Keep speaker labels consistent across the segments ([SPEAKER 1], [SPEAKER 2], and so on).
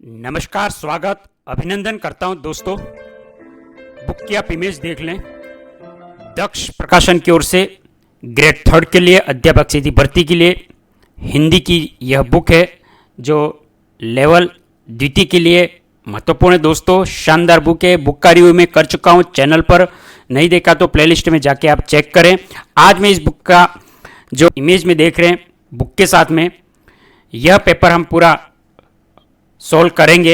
[SPEAKER 1] नमस्कार, स्वागत, अभिनंदन करता हूं दोस्तों। बुक की आप इमेज देख लें। दक्ष प्रकाशन की ओर से ग्रेड 3 के लिए अध्यापक सीधी भर्ती के लिए हिंदी की यह बुक है जो लेवल द्वितीय के लिए महत्वपूर्ण है दोस्तों। शानदार बुक है। बुक का रिव्यू मैं कर चुका हूं चैनल पर, नहीं देखा तो प्लेलिस्ट में जाके आप चेक करें। आज मैं इस बुक का जो इमेज में देख रहे हैं बुक के साथ में यह पेपर हम पूरा सोल्व करेंगे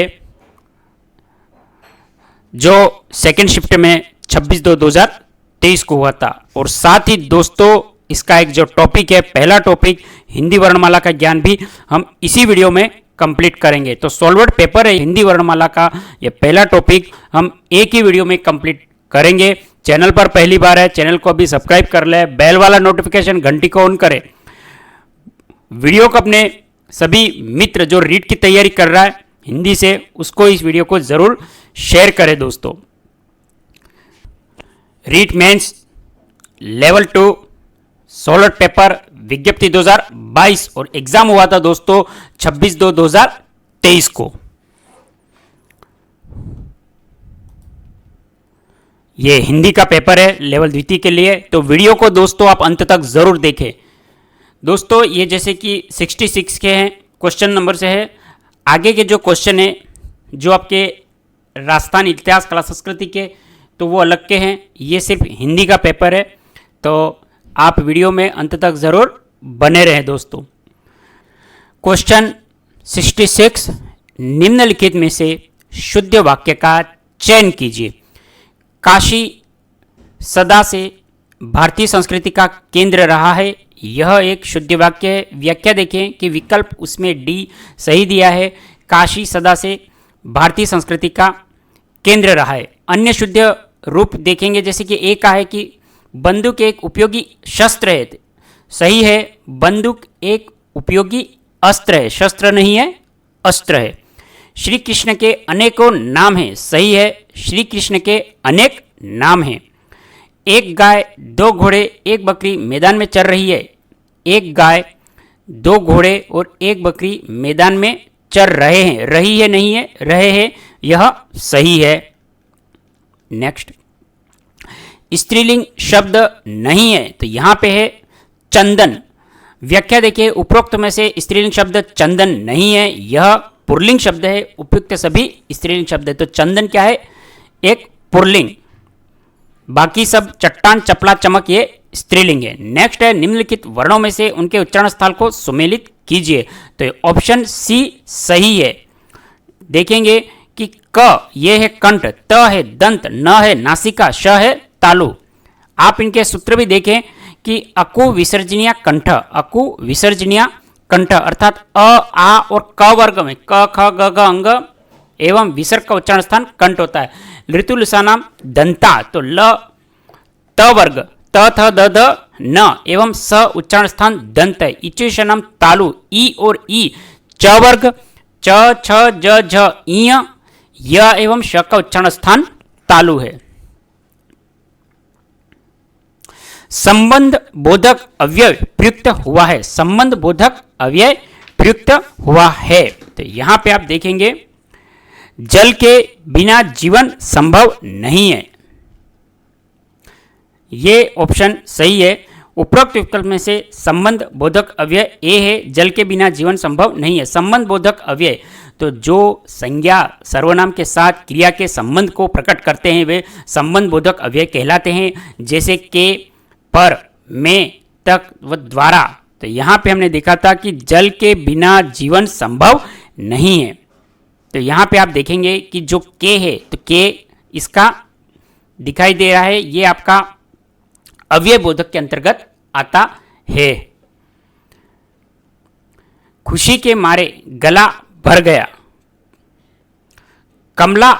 [SPEAKER 1] जो सेकेंड शिफ्ट में 26/2/2023 को हुआ था। और साथ ही दोस्तों इसका एक जो टॉपिक है, पहला टॉपिक हिंदी वर्णमाला का ज्ञान भी हम इसी वीडियो में कंप्लीट करेंगे। तो सॉल्वर्ड पेपर है हिंदी वर्णमाला का, यह पहला टॉपिक हम एक ही वीडियो में कंप्लीट करेंगे। चैनल पर पहली बार है, चैनल को अभी सब्सक्राइब कर ले, बेल वाला नोटिफिकेशन घंटी को ऑन करें। वीडियो को अपने सभी मित्र जो रीट की तैयारी कर रहा है हिंदी से, उसको इस वीडियो को जरूर शेयर करें दोस्तों। रीट मेंस लेवल 2 सॉल्वर्ड पेपर विज्ञप्ति 2022 और एग्जाम हुआ था दोस्तों 26/2/2023 को। ये हिंदी का पेपर है लेवल द्वितीय के लिए, तो वीडियो को दोस्तों आप अंत तक जरूर देखें। दोस्तों ये जैसे कि 66 के हैं, क्वेश्चन नंबर से है। आगे के जो क्वेश्चन है जो आपके राजस्थान इतिहास कला संस्कृति के, तो वो अलग के हैं। ये सिर्फ हिंदी का पेपर है, तो आप वीडियो में अंत तक ज़रूर बने रहें दोस्तों। क्वेश्चन 66, निम्नलिखित में से शुद्ध वाक्य का चयन कीजिए। काशी सदा से भारतीय संस्कृति का केंद्र रहा है, यह एक शुद्ध वाक्य है। व्याख्या देखें कि विकल्प उसमें डी सही दिया है। काशी सदा से भारतीय संस्कृति का केंद्र रहा है। अन्य शुद्ध रूप देखेंगे जैसे कि ए का है कि बंदूक एक उपयोगी शस्त्र है, सही है। बंदूक एक उपयोगी अस्त्र है, शस्त्र नहीं है, अस्त्र है। श्री कृष्ण के अनेकों नाम हैं, सही है। श्री कृष्ण के अनेक नाम हैं। एक गाय, दो घोड़े, एक बकरी मैदान में चर रही है। एक गाय, दो घोड़े और एक बकरी मैदान में चर रहे हैं। रही है नहीं है, रहे हैं, यह सही है। नेक्स्ट, स्त्रीलिंग शब्द नहीं है, तो यहां पे है चंदन। व्याख्या देखिए, उपरोक्त में से स्त्रीलिंग शब्द चंदन नहीं है, यह पुल्लिंग शब्द है। उपयुक्त सभी स्त्रीलिंग शब्द है, तो चंदन क्या है, एक पुल्लिंग। बाकी सब चट्टान, चपला, चमक ये स्त्रीलिंग है। नेक्स्ट है, निम्नलिखित वर्णों में से उनके उच्चारण स्थल को सुमेलित कीजिए, तो ऑप्शन सी सही है। देखेंगे कि क ये है कंठ, त है दंत, न है नासिका, श है तालु। आप इनके सूत्र भी देखें कि अकु विसर्जनीय कंठ, अकु विसर्जनीय कंठ अर्थात अ, आ और क वर्ग में क, ख, ग, घ अंग एवं विसर्ग का उच्चारण स्थान कंठ होता है। ऋतुलसानाम दंता, तो ल त वर्ग त, थ, द, ध, न एवं स उच्चारण स्थान दंत है। इचुषनाम तालु, ई और ई च वर्ग च, छ, ज, झ, इ, य एवं श का उच्चारण स्थान तालु है। संबंध बोधक अव्यय प्रयुक्त हुआ है, संबंध बोधक अव्यय प्रयुक्त हुआ है, तो यहां पे आप देखेंगे जल के बिना जीवन संभव नहीं है, ये ऑप्शन सही है। उपरोक्त विकल्प में से संबंध बोधक अव्यय ए है, जल के बिना जीवन संभव नहीं है। संबंध बोधक अव्यय, तो जो संज्ञा सर्वनाम के साथ क्रिया के संबंध को प्रकट करते हैं वे संबंध बोधक अव्यय कहलाते हैं, जैसे के, पर, में, तक व द्वारा। तो यहां पे हमने देखा था कि जल के बिना जीवन संभव नहीं है, तो यहां पे आप देखेंगे कि जो के है, तो के इसका दिखाई दे रहा है, ये आपका अव्यय बोधक के अंतर्गत आता है। खुशी के मारे गला भर गया। कमला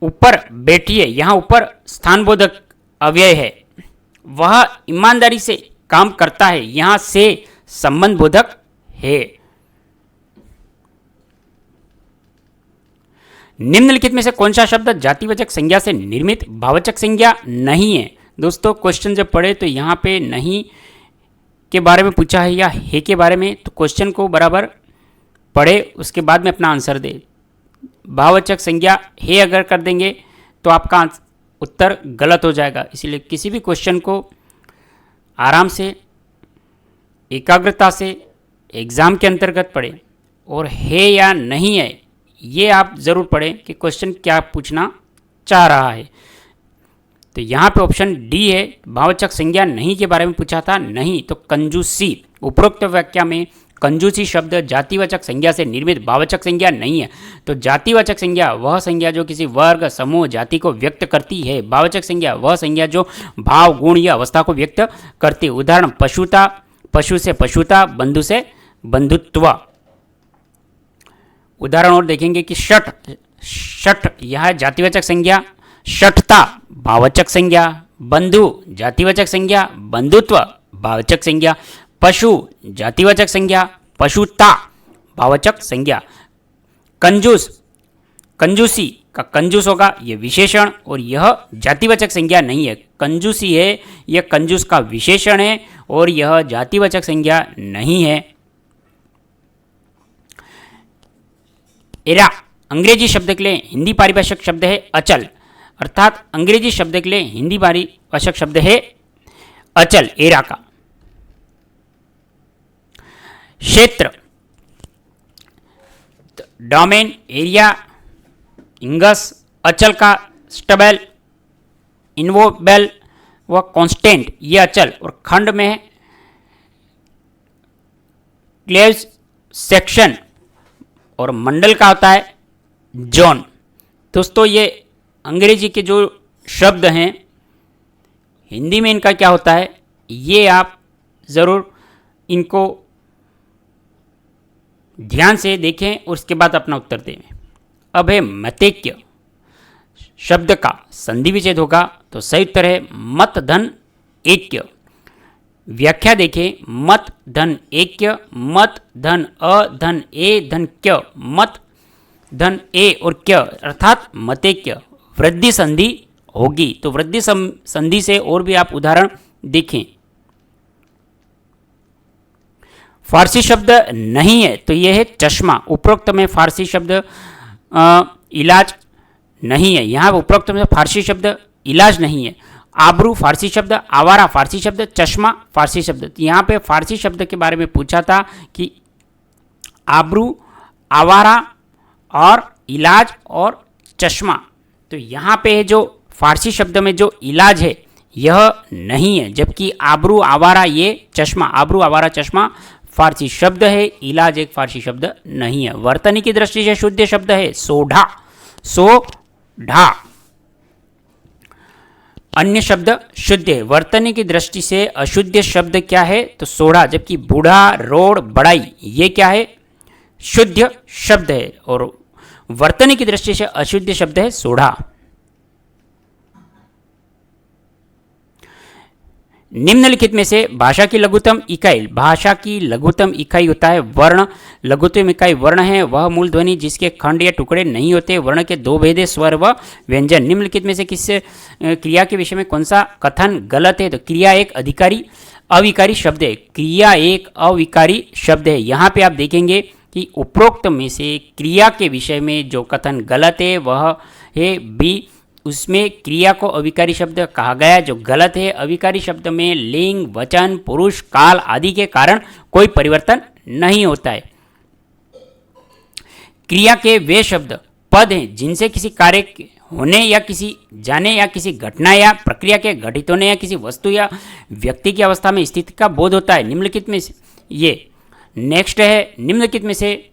[SPEAKER 1] ऊपर बैठी है, यहां ऊपर स्थान बोधक अव्यय है। वह ईमानदारी से काम करता है, यहां से संबंध बोधक है। निम्नलिखित में से कौन सा शब्द जातिवाचक संज्ञा से निर्मित भाववाचक संज्ञा नहीं है। दोस्तों क्वेश्चन जब पढ़े तो यहाँ पे नहीं के बारे में पूछा है या है के बारे में, तो क्वेश्चन को बराबर पढ़े उसके बाद में अपना आंसर दे। भाववाचक संज्ञा है अगर कर देंगे तो आपका उत्तर गलत हो जाएगा। इसलिए किसी भी क्वेश्चन को आराम से, एकाग्रता से एग्ज़ाम के अंतर्गत पढ़ें और है या नहीं है ये आप ज़रूर पढ़ें कि क्वेश्चन क्या पूछना चाह रहा है। तो यहाँ पे ऑप्शन डी है, भाववाचक संज्ञा नहीं के बारे में पूछा था। नहीं तो कंजूसी, उपरोक्त व्याख्या में कंजूसी शब्द जातिवाचक संज्ञा से निर्मित भाववाचक संज्ञा नहीं है। तो जातिवाचक संज्ञा वह संज्ञा जो किसी वर्ग, समूह, जाति को व्यक्त करती है। भाववाचक संज्ञा वह संज्ञा जो भाव, गुण या अवस्था को व्यक्त करती है। उदाहरण पशुता, पशु से पशुता, बंधु से बंधुत्व। उदाहरण और देखेंगे कि शठ, शठ यह जातिवाचक संज्ञा, शठता भाववाचक संज्ञा, बंधु जातिवाचक संज्ञा, बंधुत्व भाववाचक संज्ञा, पशु जातिवाचक संज्ञा, पशुता भाववाचक संज्ञा। कंजूस, कंजूसी का कंजूस होगा ये विशेषण और यह जातिवाचक संज्ञा नहीं है। कंजूसी है यह कंजूस का विशेषण है और यह जातिवाचक संज्ञा नहीं है। एरा अंग्रेजी शब्द के लिए हिंदी पारिभाषिक शब्द है अचल, अर्थात अंग्रेजी शब्द के लिए हिंदी पारिभाषिक शब्द है अचल, एरा का। क्षेत्र, डोमेन, एरिया, इंगस, अचल का स्टेबल, इनवोबल व कांस्टेंट ये अचल, और खंड में है क्लेव्स, सेक्शन, और मंडल का होता है जोन। दोस्तों ये अंग्रेजी के जो शब्द हैं हिंदी में इनका क्या होता है ये आप ज़रूर इनको ध्यान से देखें और उसके बाद अपना उत्तर दें। अब है मतैक्य, शब्द का संधि विच्छेद होगा तो सही उत्तर है मत धन ऐक्य। व्याख्या देखें, मत धन ऐक्य, मत धन अ धन ए धन क्य, मत धन ए और क्य अर्थात मतैक्य, वृद्धि संधि होगी। तो वृद्धि संधि से और भी आप उदाहरण देखें। फारसी शब्द नहीं है तो यह है चश्मा। उपरोक्त में फारसी शब्द इलाज नहीं है, यहाँ उपरोक्त में फारसी शब्द इलाज नहीं है। आबरू फारसी शब्द, आवारा फारसी शब्द, चश्मा फारसी शब्द। यहाँ पे फारसी शब्द के बारे में पूछा था कि आबरू, आवारा और इलाज और चश्मा। तो यहाँ पे जो फारसी शब्द में जो इलाज है यह नहीं है, जबकि आबरू, आवारा ये चश्मा, आबरू, आवारा, चश्मा फारसी शब्द है, इलाज एक फारसी शब्द नहीं है। वर्तनी की दृष्टि से शुद्ध शब्द है सोढ़ा, सोढ़ा। अन्य शब्द शुद्ध है। वर्तनी की दृष्टि से अशुद्ध शब्द क्या है तो सोढ़ा, जबकि बूढ़ा, रोड, बड़ाई ये क्या है शुद्ध शब्द है और वर्तनी की दृष्टि से अशुद्ध शब्द है सोढ़ा। निम्नलिखित में से भाषा की लघुत्तम इकाई, भाषा की लघुत्तम इकाई होता है वर्ण। लघुत्तम इकाई वर्ण है वह मूल ध्वनि जिसके खंड या टुकड़े नहीं होते। वर्ण के दो भेद है, स्वर व व्यंजन। निम्नलिखित में से किस क्रिया के विषय में कौन सा कथन गलत है तो क्रिया एक अधिकारी अविकारी शब्द है। क्रिया एक अविकारी शब्द है। यहाँ पे आप देखेंगे कि उपरोक्त में से क्रिया के विषय में जो कथन गलत है वह है बी, उसमें क्रिया को अविकारी शब्द कहा गया जो गलत है। अविकारी शब्द में लिंग, वचन, पुरुष, काल आदि के कारण कोई परिवर्तन नहीं होता है। क्रिया के वे शब्द पद हैं जिनसे किसी कार्य होने या किसी जाने या किसी घटना या प्रक्रिया के घटित होने या किसी वस्तु या व्यक्ति की अवस्था में स्थिति का बोध होता है। निम्नलिखित में से ये नेक्स्ट है, निम्नलिखित में से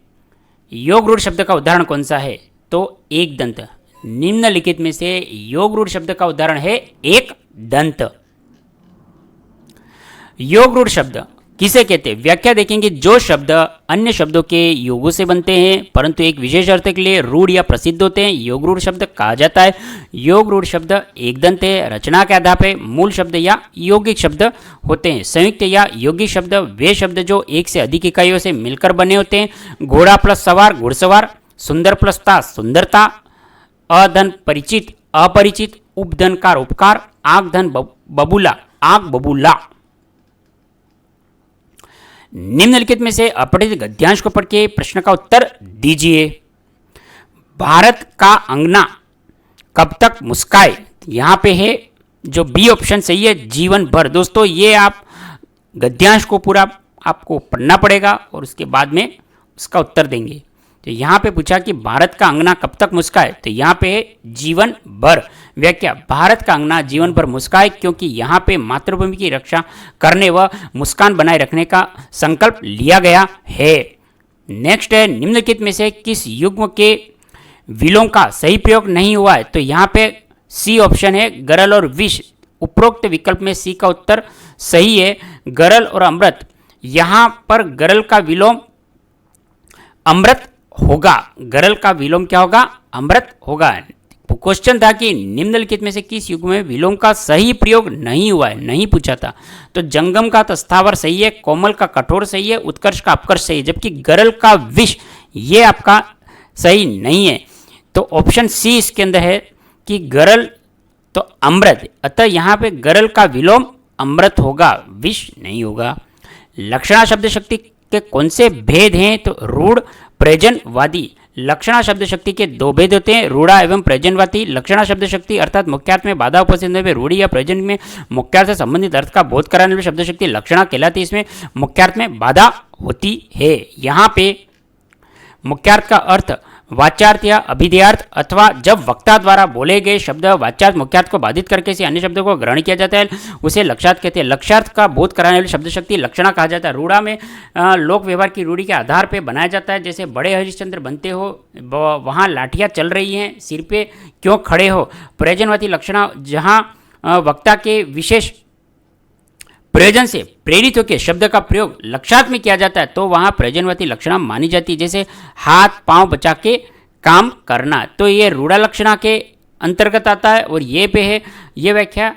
[SPEAKER 1] योग रूढ़ शब्द का उदाहरण कौन सा है तो एक दंत। निम्नलिखित में से योग रूढ़ शब्द का उदाहरण है एक दंत। योग रूढ़ शब्द किसे कहते हैं? व्याख्या देखेंगे, जो शब्द अन्य शब्दों के योगों से बनते हैं परंतु एक विशेष अर्थ के लिए रूढ़ या प्रसिद्ध होते हैं, योग रूढ़ शब्द कहा जाता है। योग रूढ़ शब्द एक दंत है, रचना के आधार पर मूल शब्द या यौगिक शब्द होते हैं। संयुक्त या यौगिक शब्द वे शब्द जो एक से अधिक इकाइयों से मिलकर बने होते हैं। घोड़ा प्लस सवार, घुड़सवार। सुंदर प्लस ता, सुंदरता। अधन परिचित, अपरिचित। उपधनकार, उपकार। आंख धन बबूला, आंख बबूला। निम्नलिखित में से अपठित गद्यांश को पढ़ के प्रश्न का उत्तर दीजिए। भारत का अंगना कब तक मुस्काए, यहाँ पे है जो बी ऑप्शन सही है, जीवन भर। दोस्तों ये आप गद्यांश को पूरा आपको पढ़ना पड़ेगा और उसके बाद में उसका उत्तर देंगे। तो यहाँ पे पूछा कि भारत का अंगना कब तक मुस्काए, तो यहाँ पे है जीवन भर। व्याख्या, भारत का अंगना जीवन भर मुस्काए क्योंकि यहाँ पे मातृभूमि की रक्षा करने व मुस्कान बनाए रखने का संकल्प लिया गया है। नेक्स्ट है, निम्नलिखित में से किस युग्म के विलोम का सही प्रयोग नहीं हुआ है, तो यहाँ पे सी ऑप्शन है, गरल और विष। उपरोक्त विकल्प में सी का उत्तर सही है, गरल और अमृत। यहां पर गरल का विलोम अमृत होगा, गरल का विलोम क्या होगा, अमृत होगा। क्वेश्चन था कि निम्नलिखित में से किस युग में विलोम का सही प्रयोग नहीं हुआ है, नहीं पूछा था। तो जंगम का तस्थावर सही है, कोमल का कठोर सही है, उत्कर्ष का अपकर्ष सही है, जबकि गरल का विष ये आपका सही नहीं है। तो ऑप्शन सी इसके अंदर है कि गरल तो अमृत, अतः यहां पे गरल का विलोम अमृत होगा, विष नहीं होगा। लक्षणा शब्द शक्ति के कौन से भेद हैं, तो रूढ़ प्रयोजनवादी। लक्षणा शब्द शक्ति के दो भेद होते हैं, रूढ़ा एवं प्रयोजनवादी। लक्षणा शब्द शक्ति अर्थात मुख्यार्थ में बाधा उपस्थित होने पर रूढ़ी या प्रयोजन में मुख्यार्थ से संबंधित अर्थ का बोध कराने वाली शब्द शक्ति लक्षणा कहलाती है। इसमें मुख्यार्थ में बाधा होती है। यहाँ पे मुख्यार्थ का अर्थ वाच्यार्थ या अभिधेयार्थ अथवा जब वक्ता द्वारा बोले गए शब्द वाच्यार्थ मुख्यार्थ को बाधित करके से अन्य शब्दों को ग्रहण किया जाता है, उसे लक्षार्थ कहते हैं। लक्षार्थ का बोध कराने वाली शब्द शक्ति लक्षणा कहा जाता है। रूढ़ा में लोक व्यवहार की रूढ़ी के आधार पर बनाया जाता है, जैसे बड़े हरिश्चंद्र बनते हो वहाँ लाठियाँ चल रही हैं, सिर पे क्यों खड़े हो। प्रयोजनवादी लक्षणा जहाँ वक्ता के विशेष प्रयोजन से प्रेरित होकर शब्द का प्रयोग लक्षार्थ में किया जाता है तो वहां प्रयोजनवादी लक्षणा मानी जाती है, जैसे हाथ पांव बचा के काम करना, तो ये रूढ़ा लक्षणा के अंतर्गत आता है। और ये पे है ये व्याख्या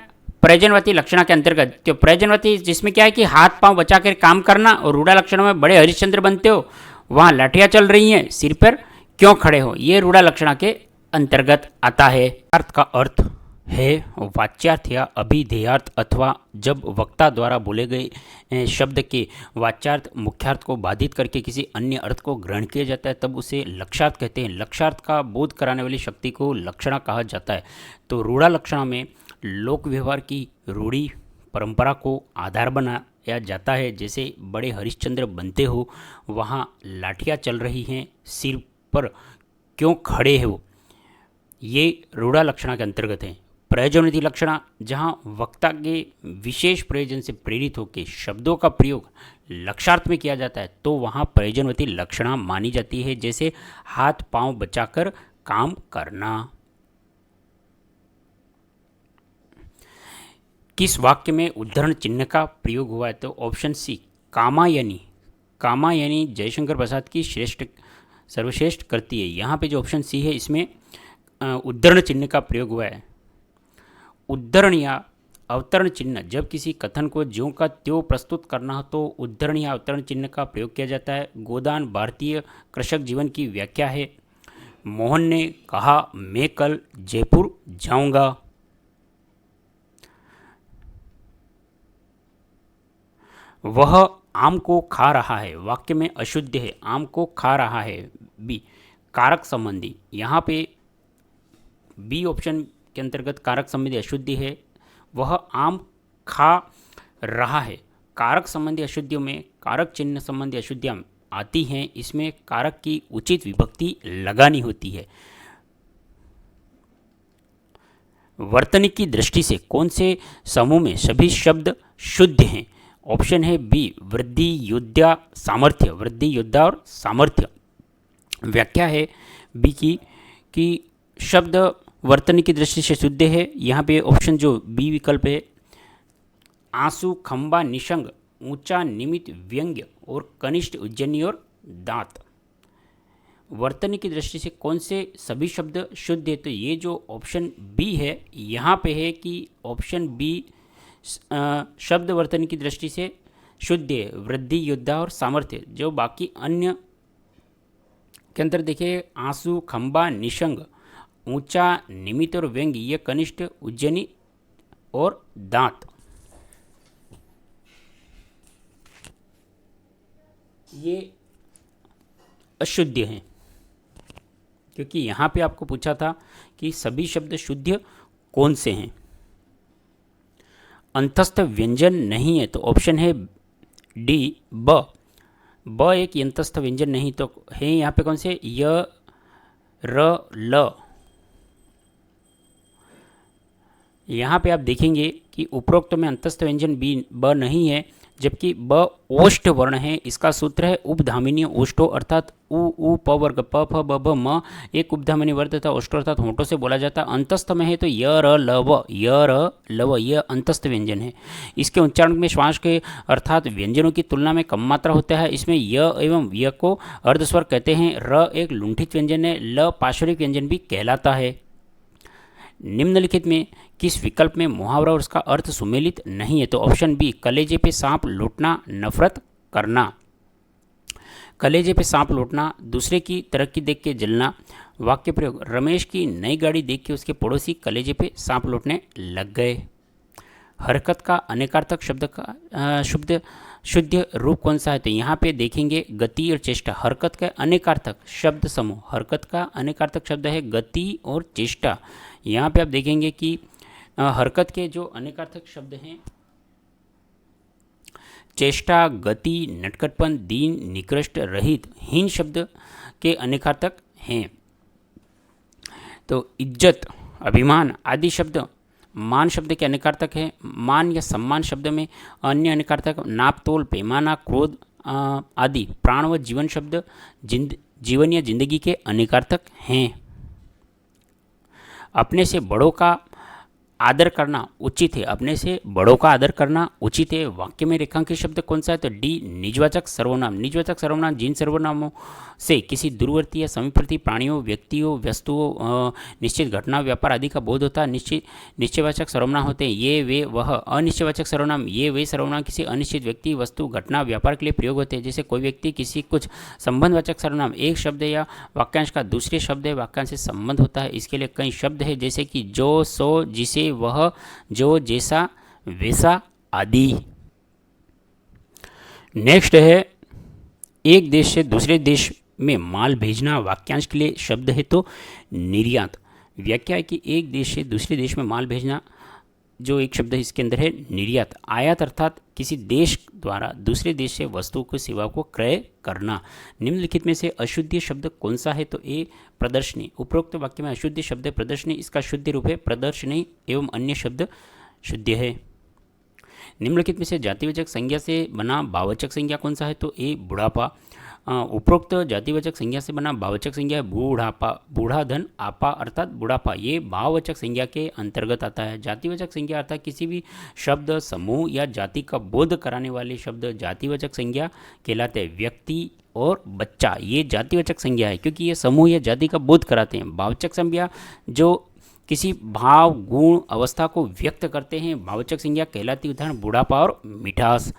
[SPEAKER 1] प्रयोजनवादी लक्षणा के अंतर्गत। तो प्रयोजनवादी जिसमें क्या है कि हाथ पांव बचा कर काम करना, और रूढ़ा लक्षणों में बड़े हरिश्चंद्र बनते हो वहां लाठियां चल रही हैं, सिर पर क्यों खड़े हो, ये रूढ़ा लक्षणा के अंतर्गत आता है। अर्थ का अर्थ है वाच्यार्थ या अभिधेयार्थ अथवा जब वक्ता द्वारा बोले गए शब्द के वाच्यार्थ मुख्यार्थ को बाधित करके किसी अन्य अर्थ को ग्रहण किया जाता है तब उसे लक्षार्थ कहते हैं। लक्षार्थ का बोध कराने वाली शक्ति को लक्षणा कहा जाता है। तो रूढ़ा लक्षणा में लोक व्यवहार की रूढ़ी परंपरा को आधार बनाया जाता है, जैसे बड़े हरिश्चंद्र बनते हो वहाँ लाठियाँ चल रही हैं, सिर पर क्यों खड़े हो, ये रूढ़ा लक्षणा के अंतर्गत है। प्रयोजनवादी लक्षणा जहाँ वक्ता के विशेष प्रयोजन से प्रेरित होकर शब्दों का प्रयोग लक्षार्थ में किया जाता है तो वहाँ प्रयोजनवादी लक्षणा मानी जाती है, जैसे हाथ पांव बचाकर काम करना। किस वाक्य में उद्धरण चिन्ह का प्रयोग हुआ है, तो ऑप्शन सी कामायनी। कामायनी जयशंकर प्रसाद की सर्वश्रेष्ठ करती है। यहाँ पे जो ऑप्शन सी है इसमें उद्धरण चिन्ह का प्रयोग हुआ है। उद्धरण या अवतरण चिन्ह, जब किसी कथन को ज्यों का त्यों प्रस्तुत करना हो तो उद्धरण या अवतरण चिन्ह का प्रयोग किया जाता है। गोदान भारतीय कृषक जीवन की व्याख्या है। मोहन ने कहा मैं कल जयपुर जाऊंगा। वह आम को खा रहा है, वाक्य में अशुद्ध है, आम को खा रहा है। बी कारक संबंधी, यहाँ पे बी ऑप्शन के अंतर्गत कारक संबंधी अशुद्धि है। वह आम खा रहा है, कारक संबंधी अशुद्धियों में कारक चिन्ह संबंधी अशुद्धियाँ आती हैं, इसमें कारक की उचित विभक्ति लगानी होती है। वर्तनी की दृष्टि से कौन से समूह में सभी शब्द शुद्ध हैं, ऑप्शन है बी वृद्धि युद्धा सामर्थ्य, वृद्धि युद्धा और सामर्थ्य। व्याख्या है बी की कि शब्द वर्तनी की दृष्टि से शुद्ध है। यहाँ पे ऑप्शन जो बी विकल्प है, आंसू खंबा निशंग ऊंचा निमित व्यंग्य और कनिष्ठ उज्जैनी और दांत। वर्तनी की दृष्टि से कौन से सभी शब्द शुद्ध है, तो ये जो ऑप्शन बी है यहाँ पे है कि ऑप्शन बी शब्द वर्तनी की दृष्टि से शुद्ध है, वृद्धि योद्धा और सामर्थ्य। जो बाकी अन्य के अंदर देखिए आंसू खंबा निशंग ऊंचा निमित और व्यंग्य, ये कनिष्ठ उज्जैनी और दांत, ये अशुद्ध हैं क्योंकि यहाँ पे आपको पूछा था कि सभी शब्द शुद्ध कौन से हैं। अंतस्थ व्यंजन नहीं है तो ऑप्शन है डी ब। ब एक अंतस्थ व्यंजन नहीं तो है यहाँ पे कौन से, य र ल। यहाँ पे आप देखेंगे कि उपरोक्त में अंतस्थ व्यंजन बी ब नहीं है, जबकि ब ओष्ठ वर्ण है। इसका सूत्र है उपधामिनीय ओष्ठो, अर्थात उ प वर्ग प फ ब भ म एक उपधामिनी वर्ग तथा ओष्ठो अर्थात होंठों से बोला जाता है। अंतस्थ में है तो य र ल व, य र ल व, यह अंतस्थ व्यंजन है। इसके उच्चारण में श्वास के अर्थात व्यंजनों की तुलना में कम मात्रा होता है। इसमें य एवं य को अर्धस्वर कहते हैं। र एक लुंठित व्यंजन है। ल पार्श्विक व्यंजन भी कहलाता है। निम्नलिखित में किस विकल्प में मुहावरा और उसका अर्थ सुमेलित नहीं है तो ऑप्शन बी, कलेजे पे सांप लूटना, नफरत करना। कलेजे पे सांप लूटना, दूसरे की तरक्की देख के जलना। वाक्य प्रयोग, रमेश की नई गाड़ी देख के उसके पड़ोसी कलेजे पे सांप लूटने लग गए। हरकत का अनेकार्थक शब्द का शुद्ध रूप कौन सा है तो यहाँ पे देखेंगे गति और चेष्टा। हरकत का अनेकार्थक शब्द समूह, हरकत का अनेकार्थक शब्द है गति और चेष्टा। यहाँ पे आप देखेंगे कि हरकत के जो अनेकार्थक शब्द हैं चेष्टा, गति, नटखटपन, दीन, निकृष्ट, रहित, हीन शब्द के अनेकार्थक हैं। तो इज्जत, अभिमान आदि शब्द मान शब्द के अनेकार्थक है। मान या सम्मान शब्द में अन्य अनेकार्थक नाप तोल, पैमाना, क्रोध आदि प्राण व जीवन शब्द जीवन या जिंदगी के अनेकार्थक हैं। अपने से बड़ों का आदर करना उचित है, अपने से बड़ों का आदर करना उचित है। वाक्य में रेखांकित शब्द कौन सा है तो डी, निजवाचक सर्वनाम। निजवाचक सर्वनाम जिन सर्वनामों से किसी दूरवर्ती या समीपवर्ती प्राणियों, व्यक्तियों, वस्तुओं, निश्चित घटना, व्यापार आदि का बोध होता है। निश्चयवाचक सर्वनाम होते हैं ये, वे, वह। अनिश्चयवाचक सर्वनाम ये, वे सर्वनाम किसी अनिश्चित व्यक्ति, वस्तु, घटना, व्यापार के लिए प्रयोग होते हैं। जैसे कोई व्यक्ति, किसी, कुछ। संबंधवाचक सर्वनाम एक शब्द या वाक्यांश का दूसरे शब्द या वाक्यांश से संबंध होता है। इसके लिए कई शब्द है जैसे कि जो, सो, जिसे, वह, जो, जैसा, वैसा आदि। नेक्स्ट है एक देश से दूसरे देश में माल भेजना। वाक्यांश के लिए शब्द है तो निर्यात। व्याख्या है कि एक देश से दूसरे देश में माल भेजना, जो एक शब्द है इसके अंदर है निर्यात। आयात अर्थात किसी देश द्वारा दूसरे देश से वस्तु को, सेवा को क्रय करना। निम्नलिखित में से अशुद्ध शब्द कौन सा है तो ए, प्रदर्शनी। उपरोक्त वाक्य में अशुद्ध शब्द है प्रदर्शनी, इसका शुद्ध रूप है प्रदर्शनी एवं अन्य शब्द शुद्ध है। निम्नलिखित में से जातिवाचक संज्ञा से बना भाववाचक संज्ञा कौन सा है तो ए, बुढ़ापा। उपरोक्त जातिवाचक संज्ञा से बना भाववाचक संज्ञा है बूढ़ापा। बूढ़ा धन आपा अर्थात बुढ़ापा, ये भाववाचक संज्ञा के अंतर्गत आता है। जातिवाचक संज्ञा अर्थात किसी भी शब्द, समूह या जाति का बोध कराने वाले शब्द जातिवाचक संज्ञा कहलाते हैं। व्यक्ति और बच्चा ये जातिवाचक संज्ञा है क्योंकि ये समूह या जाति का बोध कराते हैं। भाववाचक संज्ञा जो किसी भाव, गुण, अवस्था को व्यक्त करते हैं भाववाचक संज्ञा कहलाती। उदाहरण बुढ़ापा और मिठास।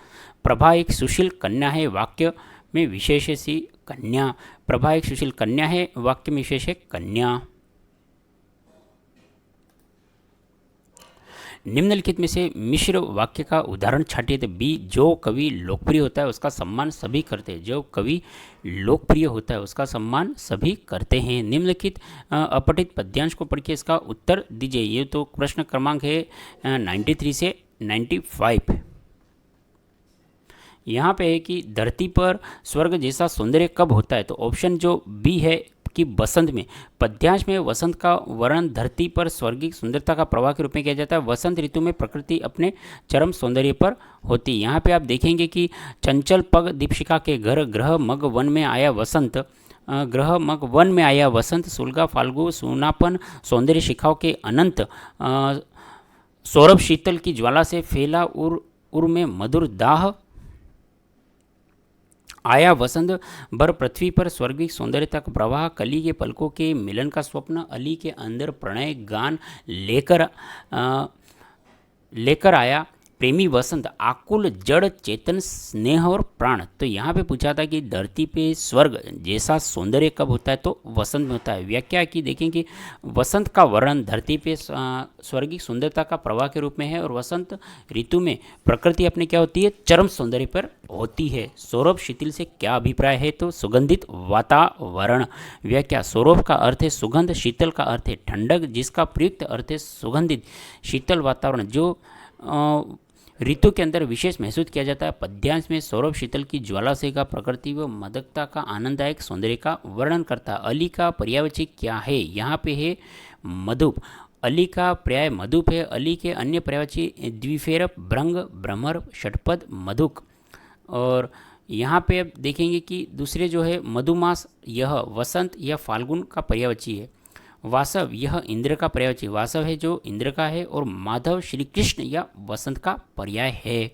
[SPEAKER 1] प्रभा एक सुशील कन्या है, वाक्य में विशेष सी कन्या। प्रभा एक सुशील कन्या है, वाक्य में विशेष है कन्या। निम्नलिखित में से मिश्र वाक्य का उदाहरण छाटिए तो बी, जो कवि लोकप्रिय होता है उसका सम्मान सभी करते हैं। जो कवि लोकप्रिय होता है उसका सम्मान सभी करते हैं। निम्नलिखित अपठित पद्यांश को पढ़ के इसका उत्तर दीजिए। ये तो प्रश्न क्रमांक है 93 से 95। यहाँ पे है कि धरती पर स्वर्ग जैसा सौंदर्य कब होता है तो ऑप्शन जो बी है कि बसंत में। पद्यांश में वसंत का वर्णन धरती पर स्वर्गीय सुंदरता का प्रवाह के रूप में किया जाता है। वसंत ऋतु में प्रकृति अपने चरम सौंदर्य पर होती है। यहाँ पे आप देखेंगे कि चंचल पग दीपशिखा के घर, ग्रह मग वन में आया वसंत, ग्रह मग वन में आया वसंत, सुलगा फाल्गु सूनापन, सौंदर्य शिखाओं के अनंत, सौरभ शीतल की ज्वाला से फैला उर में मधुर दाह, आया वसंत भर पृथ्वी पर स्वर्गीय सौंदर्यता का प्रवाह, कली के पलकों के मिलन का स्वप्न, अली के अंदर प्रणय गान लेकर आया, प्रेमी वसंत, आकुल जड़ चेतन स्नेह और प्राण। तो यहाँ पे पूछा था कि धरती पे स्वर्ग जैसा सौंदर्य कब होता है, तो वसंत में होता है। व्याख्या की देखें कि वसंत का वर्णन धरती पे स्वर्गिक सुंदरता का प्रवाह के रूप में है, और वसंत ऋतु में प्रकृति अपने क्या होती है, चरम सौंदर्य पर होती है। सौरभ शिथिल से क्या अभिप्राय है, तो सुगंधित वातावरण। व्याख्या, सौरभ का अर्थ है सुगंध, शीतल का अर्थ है ठंडक, जिसका प्रयुक्त अर्थ है सुगंधित शीतल वातावरण जो ऋतु के अंदर विशेष महसूस किया जाता है। पद्यांश में सौरभ शीतल की ज्वाला से का प्रकृति व मदकता का आनंददायक सौंदर्य का वर्णन करता है। अली का पर्यायवाची क्या है, यहाँ पे है मधुप। अली का पर्याय मधुप है। अली के अन्य पर्यायवाची द्विफेर, भ्रंग, भ्रमर, षटपद, मधुक। और यहाँ पे अब देखेंगे कि दूसरे जो है मधुमास, यह वसंत या फाल्गुन का पर्यायवाची है। वासव, यह इंद्र का पर्यायवाची वासव है जो इंद्र का है। और माधव श्री कृष्ण या वसंत का पर्याय है।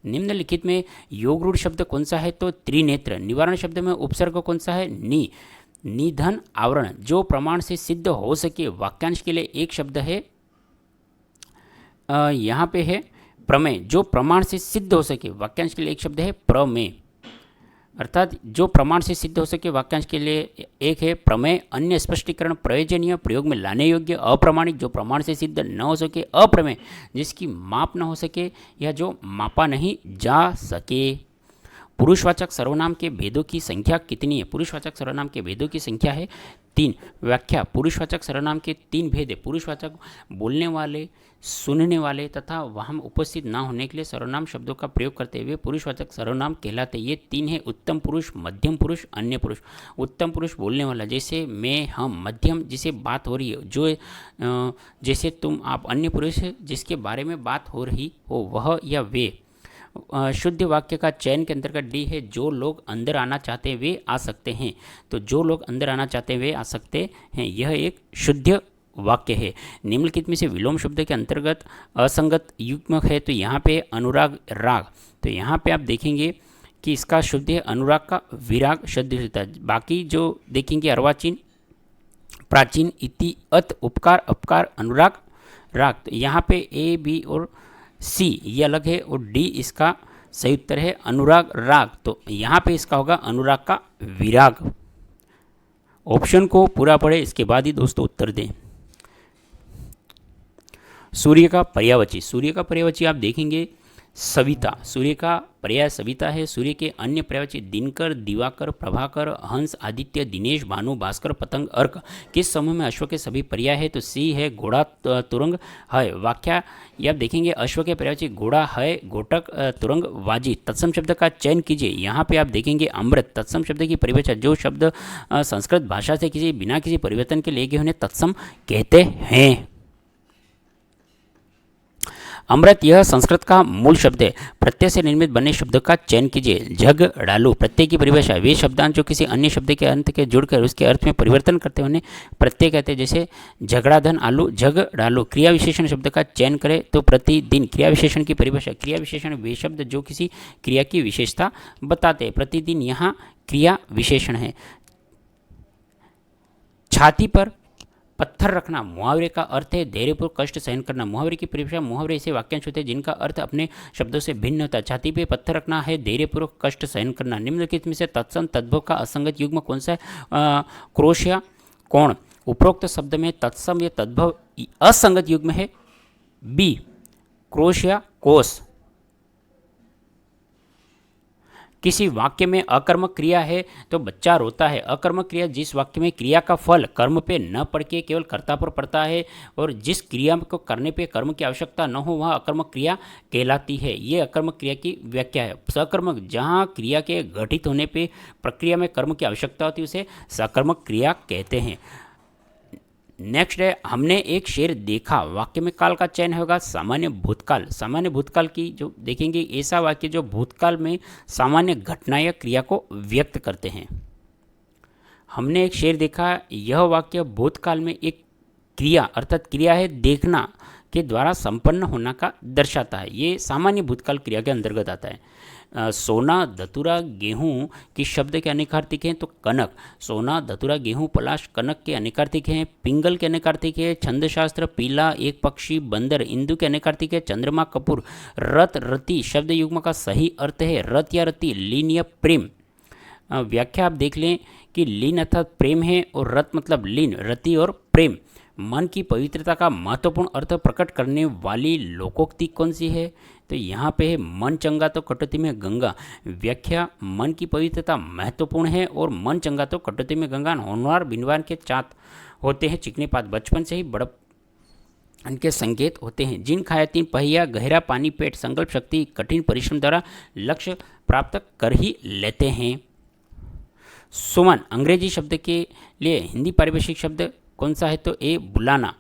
[SPEAKER 1] निम्नलिखित में योग रूढ़ शब्द कौन सा है, तो त्रिनेत्र। निवारण शब्द में उपसर्ग कौन सा है, निधन आवरण। जो प्रमाण से सिद्ध हो सके वाक्यांश के लिए एक शब्द है, यहाँ पे है प्रमेय। जो प्रमाण से सिद्ध हो सके वाक्यांश के लिए एक शब्द है प्रमेय, अर्थात जो प्रमाण से सिद्ध हो सके वाक्यांश के लिए एक है प्रमेय। अन्य स्पष्टीकरण प्रयोजनीय, प्रयोग में लाने योग्य। अप्रमाणिक, जो प्रमाण से सिद्ध न हो सके। अप्रमेय, जिसकी माप न हो सके या जो मापा नहीं जा सके। पुरुषवाचक सर्वनाम के भेदों की संख्या कितनी है, पुरुषवाचक सर्वनाम के भेदों की संख्या है 3। व्याख्या, पुरुषवाचक सर्वनाम के 3 भेद है। पुरुषवाचक बोलने वाले, सुनने वाले तथा वहाँ उपस्थित ना होने के लिए सर्वनाम शब्दों का प्रयोग करते हुए पुरुषवाचक सर्वनाम कहलाते। ये 3 है, उत्तम पुरुष, मध्यम पुरुष, अन्य पुरुष। उत्तम पुरुष बोलने वाला, जैसे मैं, हम। मध्यम, जिसे बात हो रही है, जो जैसे तुम, आप। अन्य पुरुष, जिसके बारे में बात हो रही हो, वह या वे। शुद्ध वाक्य का चयन के अंतर्गत डी है, जो लोग अंदर आना चाहते हैं वे आ सकते हैं। तो जो लोग अंदर आना चाहते हैं वे आ सकते हैं, यह एक शुद्ध वाक्य है। निम्नलिखित में से विलोम शब्द के अंतर्गत असंगत युग्म है, तो यहाँ पे अनुराग, राग। तो यहाँ पे आप देखेंगे कि इसका शुद्ध है अनुराग का विराग शब्द होता है। बाकी जो देखेंगे अर्वाचीन, प्राचीन, इति, अत, उपकार, अपकार, अनुराग, राग। तो यहाँ पे ए, बी और सी ये अलग है, और डी इसका सही उत्तर है अनुराग, राग। तो यहाँ पे इसका होगा अनुराग का विराग। ऑप्शन को पूरा पढ़े, इसके बाद ही दोस्तों उत्तर दें। सूर्य का पर्यायवाची, सूर्य का पर्यायवाची आप देखेंगे सविता। सूर्य का पर्याय सविता है। सूर्य के अन्य पर्यायवाची दिनकर, दिवाकर, प्रभाकर, हंस, आदित्य, दिनेश, भानु, भास्कर, पतंग, अर्क। किस समूह में अश्व के सभी पर्याय है, तो सी है घोड़ा, तुरंग, है। व्याख्या ये आप देखेंगे अश्व के पर्यायवाची घोड़ा, है, घोटक, तुरंग, वाजी। तत्सम शब्द का चयन कीजिए। यहाँ पे आप देखेंगे अमृत। तत्सम शब्द की परिभाषा, जो शब्द संस्कृत भाषा से किसी बिना किसी परिवर्तन के लिए गए उन्हें तत्सम कहते हैं। अमृत यह संस्कृत का मूल शब्द है। प्रत्यय से निर्मित बने शब्द का चयन कीजिए। झगड़ालू, प्रत्यय की परिभाषा, वे शब्दांश जो किसी अन्य शब्द के अंत के जुड़कर उसके अर्थ में परिवर्तन करते हैं उन्हें प्रत्यय कहते हैं। जैसे झगड़ाधन, आलू, झगड़ालू। क्रिया विशेषण शब्द का चयन करें, तो प्रतिदिन। क्रिया विशेषण की परिभाषा, क्रिया विशेषण वे शब्द जो किसी क्रिया की विशेषता बताते हैं। प्रतिदिन यहाँ क्रिया विशेषण है। छाती पर पत्थर रखना, मुहावरे का अर्थ है धैर्यपूर्वक कष्ट सहन करना। मुहावरे की परिभाषा, मुहावरे ऐसे वाक्यांश होते हैं जिनका अर्थ अपने शब्दों से भिन्न होता है। छाती पे पत्थर रखना है धैर्यपूर्वक कष्ट सहन करना। निम्नलिखित में से तत्सम तद्भव का असंगत युग्म कौन सा है, क्रोश या कोण। उपरोक्त शब्द में तत्सम या तद्भव असंगत युग्म है बी, क्रोश या कोश। किसी वाक्य में अकर्मक क्रिया है तो बच्चा रोता है। अकर्मक क्रिया, जिस वाक्य में क्रिया का फल कर्म पे न पड़ के केवल कर्ता पर पड़ता है और जिस क्रिया को करने पे कर्म की आवश्यकता न हो वह अकर्मक क्रिया कहलाती है। ये अकर्मक क्रिया की व्याख्या है। सकर्मक, जहाँ क्रिया के घटित होने पे प्रक्रिया में कर्म की आवश्यकता होती है उसे सकर्मक क्रिया कहते हैं। नेक्स्ट है, हमने एक शेर देखा। वाक्य में काल का चयन होगा सामान्य भूतकाल। सामान्य भूतकाल की जो देखेंगे ऐसा वाक्य जो भूतकाल में सामान्य घटना या क्रिया को व्यक्त करते हैं। हमने एक शेर देखा, यह वाक्य भूतकाल में एक क्रिया अर्थात क्रिया है देखना के द्वारा संपन्न होना का दर्शाता है। ये सामान्य भूतकाल क्रिया के अंतर्गत आता है। सोना, धतूरा, गेहूं की शब्द के अनेकार्थिक हैं तो कनक। सोना, धतूरा, गेहूं, पलाश, कनक के अनेकार्थिक हैं। पिंगल के अनेकार्थिक है छंदशास्त्र, पीला, एक पक्षी, बंदर। इंदु के अनेकार्थिक है चंद्रमा, कपूर। रत, रति शब्द युग्म का सही अर्थ है रत या रति, लीन या प्रेम। व्याख्या आप देख लें कि लीन अर्थात प्रेम है और रत मतलब लीन, रति और प्रेम। मन की पवित्रता का महत्वपूर्ण अर्थ प्रकट करने वाली लोकोक्ति कौन सी है? तो यहाँ पे है मन चंगा तो कटौती में गंगा। व्याख्या, मन की पवित्रता महत्वपूर्ण है और मन चंगा तो कटौती में गंगा। होनवार बिनवार के चाँद होते हैं चिकने पात, बचपन से ही बड़प इनके संकेत होते हैं। जिन खाया तीन पहिया, गहरा पानी पेट, संकल्प शक्ति, कठिन परिश्रम द्वारा लक्ष्य प्राप्त कर ही लेते हैं। सुमन अंग्रेजी शब्द के लिए हिंदी पारिभाषिक शब्द कौन सा है? तो ए बुलाना।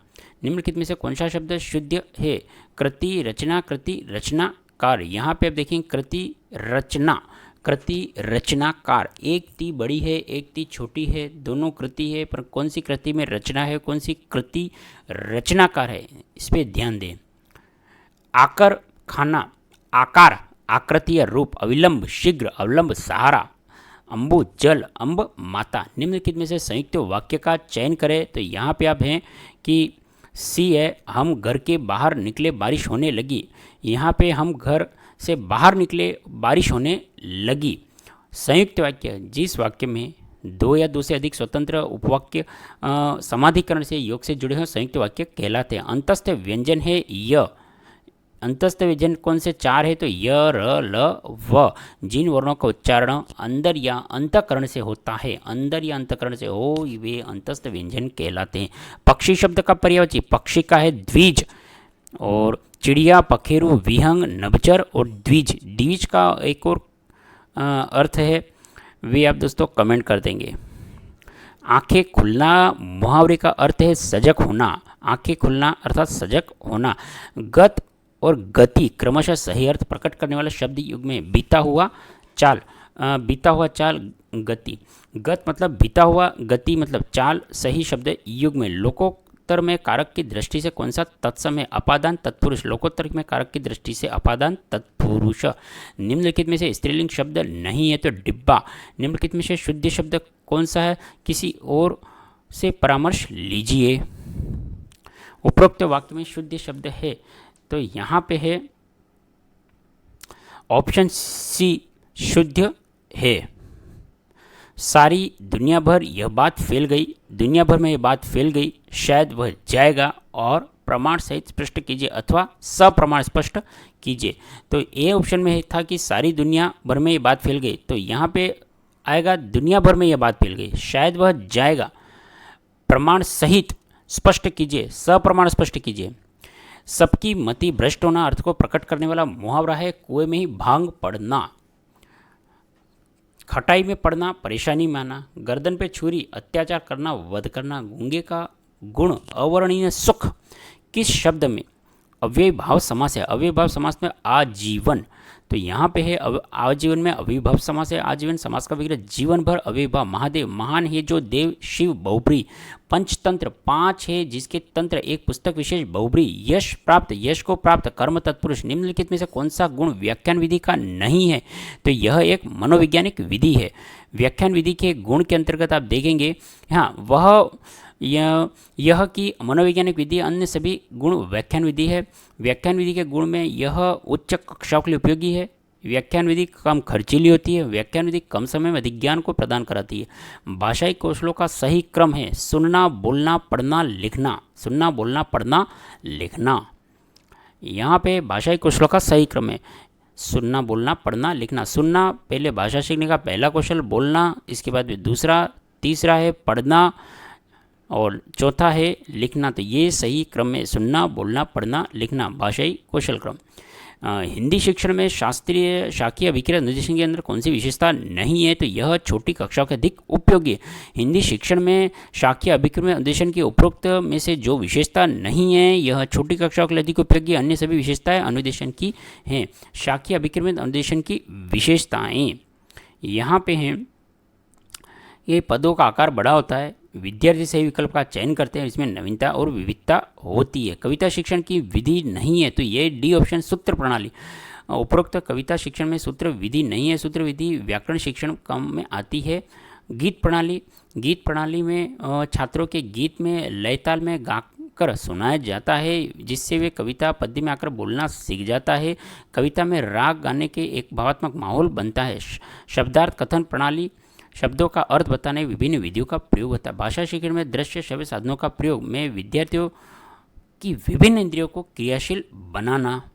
[SPEAKER 1] निम्नलिखित में से कौन सा शब्द शुद्ध है? कृति, रचना, कृति, रचनाकार। यहाँ पे आप देखें कृति, रचना, कृति, रचनाकार। एक ती बड़ी है, एक ती छोटी है, दोनों कृति है, पर कौन सी कृति में रचना है, कौन सी कृति रचनाकार है, इस पर ध्यान दें। आकर, खाना, आकार, आकृति या रूप, अविलंब, शीघ्र, अवलंब, सहारा, अम्बु, जल, अम्ब, माता। निम्नलिखित में से संयुक्त वाक्य का चयन करें। तो यहाँ पे आप हैं कि सी है, हम घर के बाहर निकले बारिश होने लगी। यहाँ पे हम घर से बाहर निकले बारिश होने लगी। संयुक्त वाक्य, जिस वाक्य में दो या दो से अधिक स्वतंत्र उपवाक्य समाधिकरण से योग से जुड़े हों संयुक्त वाक्य कहलाते हैं। अंतस्थ व्यंजन है य। अंतस्थ व्यंजन कौन से चार है? तो य, र, ल, व। जिन वर्णों का उच्चारण अंदर या अंतःकरण से होता है, अंदर या अंतःकरण से हो, वे अंतस्थ व्यंजन कहलाते हैं। पक्षी शब्द का पर्यायवाची पक्षी का है द्विज, और चिड़िया, पखेरु, विहंग, नभचर और द्विज। द्विज का एक और अर्थ है, वे आप दोस्तों कमेंट कर देंगे। आंखें खुलना मुहावरे का अर्थ है सजग होना। आंखें खुलना अर्थात सजग होना। गत और गति क्रमशः सही अर्थ प्रकट करने वाला शब्द युग में बीता हुआ चाल, बीता हुआ चाल, गति। गत मतलब बीता हुआ, गति मतलब चाल, सही शब्द युग में। लोकोत्तर में कारक की दृष्टि से कौन सा तत्सम है? अपादान तत्पुरुष। लोकोत्तर में कारक की दृष्टि से अपादान तत्पुरुष। निम्नलिखित में से स्त्रीलिंग शब्द नहीं है तो डिब्बा। निम्नलिखित में से शुद्ध शब्द कौन सा है? किसी और से परामर्श लीजिए। उपरोक्त वाक्य में शुद्ध शब्द है तो यहाँ पे है ऑप्शन सी शुद्ध है। सारी दुनिया भर यह बात फैल गई, दुनिया भर में यह बात फैल गई, शायद वह जाएगा, और प्रमाण सहित स्पष्ट कीजिए अथवा सप्रमाण स्पष्ट कीजिए। तो ए ऑप्शन में था कि सारी दुनिया भर में ये बात फैल गई, तो यहाँ पे आएगा दुनिया भर में यह बात फैल गई, शायद वह जाएगा, प्रमाण सहित स्पष्ट कीजिए, सप्रमाण स्पष्ट कीजिए। सबकी मति भ्रष्ट होना अर्थ को प्रकट करने वाला मुहावरा है कुएं में ही भांग पड़ना। खटाई में पड़ना, परेशानी में आना। गर्दन पे छुरी, अत्याचार करना, वध करना। गूंगे का गुण, अवर्णनीय सुख। किस शब्द में अव्यय भाव समास है? अव्यय भाव समास में आजीवन। तो यहाँ पे है आजीवन में अव्यय भाव समास है। आजीवन समास का विग्रह जीवन भर अव्यय भाव। महादेव महान है जो देव शिव बहुब्री। पंचतंत्र 5 है जिसके तंत्र एक पुस्तक विशेष बहुब्री। यश प्राप्त, यश को प्राप्त, कर्म तत्पुरुष। निम्नलिखित में से कौन सा गुण व्याख्यान विधि का नहीं है? तो यह एक मनोवैज्ञानिक विधि है। व्याख्यान विधि के गुण के अंतर्गत आप देखेंगे, हाँ वह यह कि मनोवैज्ञानिक विधि अन्य सभी गुण व्याख्यान विधि है। व्याख्यान विधि के गुण में यह उच्च कक्षाओं के लिए उपयोगी है। व्याख्यान विधि कम खर्चीली होती है। व्याख्यान विधि कम समय में अधिक ज्ञान को प्रदान कराती है। भाषाई कौशलों का सही क्रम है सुनना, बोलना, पढ़ना, लिखना। सुनना, बोलना, पढ़ना, लिखना। यहाँ पे भाषाई कौशलों का सही क्रम है सुनना, बोलना, पढ़ना, लिखना। सुनना पहले भाषा सीखने का पहला कौशल, बोलना इसके बाद में दूसरा, तीसरा है पढ़ना और चौथा है लिखना। तो ये सही क्रम में सुनना, बोलना, पढ़ना, लिखना, भाषाई कौशल क्रम। हिंदी शिक्षण में शास्त्रीय शाखीय अभिक्रिया निर्देशन के अंदर कौन सी विशेषता नहीं है? तो यह छोटी कक्षाओं के अधिक उपयोगी है। हिंदी शिक्षण में शाखीय अभिक्रिया निर्देशन के उपरोक्त में से जो विशेषता नहीं है यह छोटी कक्षाओं के लिए अधिक उपयोगी, अन्य सभी विशेषताएं अनुदेशन की हैं। शाखीय अभिक्रिया अनुदेशन की विशेषताएं यहाँ पे हैं। ये पदों का आकार बड़ा होता है, विद्यार्थी सही विकल्प का चयन करते हैं, इसमें नवीनता और विविधता होती है। कविता शिक्षण की विधि नहीं है तो ये डी ऑप्शन सूत्र प्रणाली। उपरोक्त कविता शिक्षण में सूत्र विधि नहीं है। सूत्र विधि व्याकरण शिक्षण कम में आती है। गीत प्रणाली में छात्रों के गीत में लय ताल में गाकर सुनाया जाता है, जिससे वे कविता पद्य में आकर बोलना सीख जाता है। कविता में राग गाने के एक भावात्मक माहौल बनता है। शब्दार्थ कथन प्रणाली, शब्दों का अर्थ बताने विभिन्न विधियों का प्रयोग होता है। भाषा शिक्षण में दृश्य श्रव्य साधनों का प्रयोग में विद्यार्थियों की विभिन्न इंद्रियों को क्रियाशील बनाना।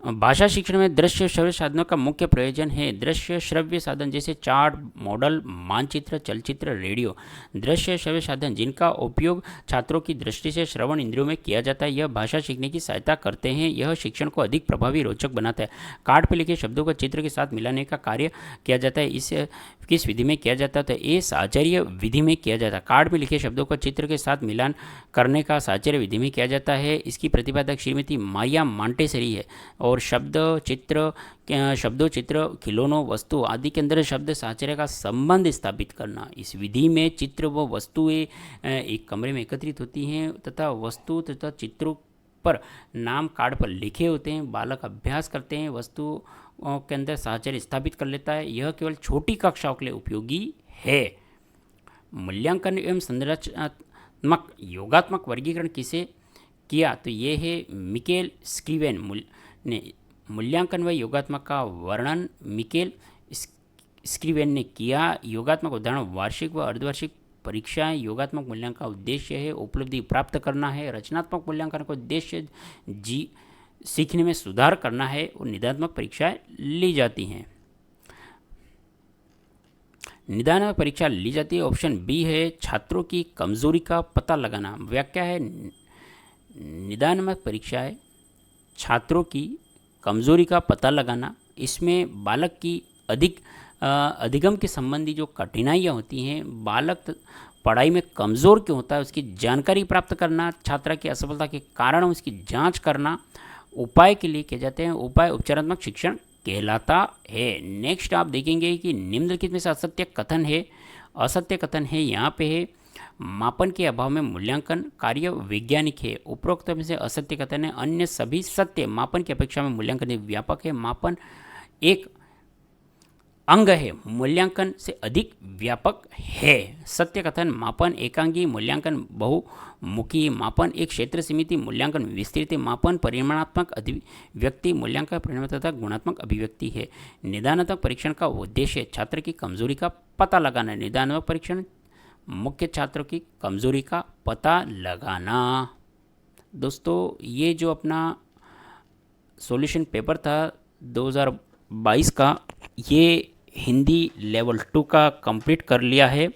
[SPEAKER 1] भाषा शिक्षण में दृश्य श्रव्य साधनों का मुख्य प्रयोजन है दृश्य श्रव्य साधन जैसे चार्ट, मॉडल, मानचित्र, चलचित्र, रेडियो। दृश्य श्रव्य साधन जिनका उपयोग छात्रों की दृष्टि से श्रवण इंद्रियों में किया जाता है, यह भाषा सीखने की सहायता करते हैं। यह शिक्षण को अधिक प्रभावी रोचक बनाता है। कार्ड पर लिखे शब्दों को चित्र के साथ मिलाने का कार्य किया जाता है। इसे किस विधि में किया जाता है? तो ये साहचर्य विधि में किया जाता है। कार्ड में लिखे शब्दों को चित्र के साथ मिलान करने का साहचर्य विधि में किया जाता है। इसकी प्रतिपादक श्रीमती मारिया मॉन्टेसरी है। और शब्दों, चित्र, खिलौनों, वस्तु आदि के अंदर शब्द साहचर्य का संबंध स्थापित करना। इस विधि में चित्र व वस्तुएं एक कमरे में एकत्रित होती हैं तथा वस्तु तथा चित्रों पर नाम कार्ड पर लिखे होते हैं। बालक अभ्यास करते हैं, वस्तु के अंदर साहचर्य स्थापित कर लेता है। यह केवल छोटी कक्षाओं के लिए उपयोगी है। मूल्यांकन एवं संरचनात्मक योगात्मक वर्गीकरण किसे किया? तो ये है मिकेल स्क्रीवेन ने। मूल्यांकन व योगात्मक का वर्णन मिकेल स्क्रीवेन ने किया। योगात्मक उदाहरण वार्षिक व अर्धवार्षिक परीक्षाएं। योगात्मक मूल्यांकन का उद्देश्य है उपलब्धि प्राप्त करना है। रचनात्मक मूल्यांकन का उद्देश्य सीखने में सुधार करना है और निदानात्मक परीक्षाएं ली जाती हैं। निदानात्मक परीक्षा ली जाती है। ऑप्शन बी है छात्रों की कमजोरी का पता लगाना। व्याख्या है निदानात्मक परीक्षाएं छात्रों की कमजोरी का पता लगाना। इसमें बालक की अधिगम के संबंधी जो कठिनाइयाँ होती हैं, बालक पढ़ाई में कमज़ोर क्यों होता है उसकी जानकारी प्राप्त करना, छात्रा की असफलता के कारण उसकी जांच करना, उपाय के लिए किए जाते हैं। उपाय उपचारात्मक शिक्षण कहलाता है। नेक्स्ट आप देखेंगे कि निम्नलिखित में से असत्य कथन है। असत्य कथन है यहाँ पे है मापन के अभाव में मूल्यांकन कार्य वैज्ञानिक है। उपरोक्त में से असत्य कथन है अन्य सभी सत्य। मापन की अपेक्षा में मूल्यांकन व्यापक है। मापन एक अंग है, मूल्यांकन से अधिक व्यापक है। सत्य कथन मापन एकांगी, मूल्यांकन बहुमुखी। मापन एक क्षेत्र सीमित, मूल्यांकन विस्तृत। मापन परिमाणात्मक अभिव्यक्ति, मूल्यांकन परिमाण तथा गुणात्मक अभिव्यक्ति है। निदानात्मक परीक्षण का उद्देश्य छात्र की कमजोरी का पता लगाना। निदानात्मक परीक्षण मुख्य छात्रों की कमजोरी का पता लगाना। दोस्तों ये जो अपना सॉल्यूशन पेपर था 2022 का, ये हिंदी लेवल 2 का कंप्लीट कर लिया है।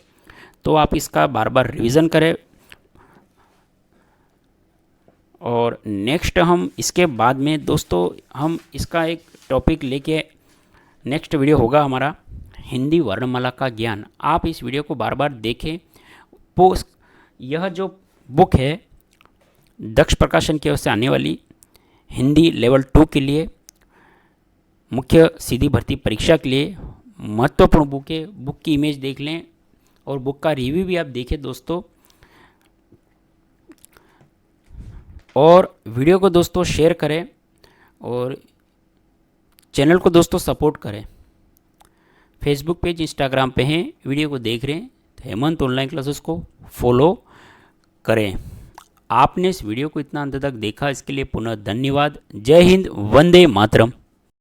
[SPEAKER 1] तो आप इसका बार बार रिवीजन करें। और नेक्स्ट हम इसके बाद में दोस्तों हम इसका एक टॉपिक लेके नेक्स्ट वीडियो होगा हमारा हिंदी वर्णमाला का ज्ञान। आप इस वीडियो को बार बार देखें। यह जो बुक है दक्ष प्रकाशन की ओर से आने वाली हिंदी लेवल 2 के लिए मुख्य सीधी भर्ती परीक्षा के लिए महत्वपूर्ण बुक है। बुक की इमेज देख लें और बुक का रिव्यू भी आप देखें दोस्तों। और वीडियो को दोस्तों शेयर करें और चैनल को दोस्तों सपोर्ट करें। फेसबुक पेज, इंस्टाग्राम पे हैं, वीडियो को देख रहे हैं तो हेमंत ऑनलाइन क्लासेस को फॉलो करें। आपने इस वीडियो को इतना अंत तक देखा इसके लिए पुनः धन्यवाद। जय हिंद, वंदे मातरम।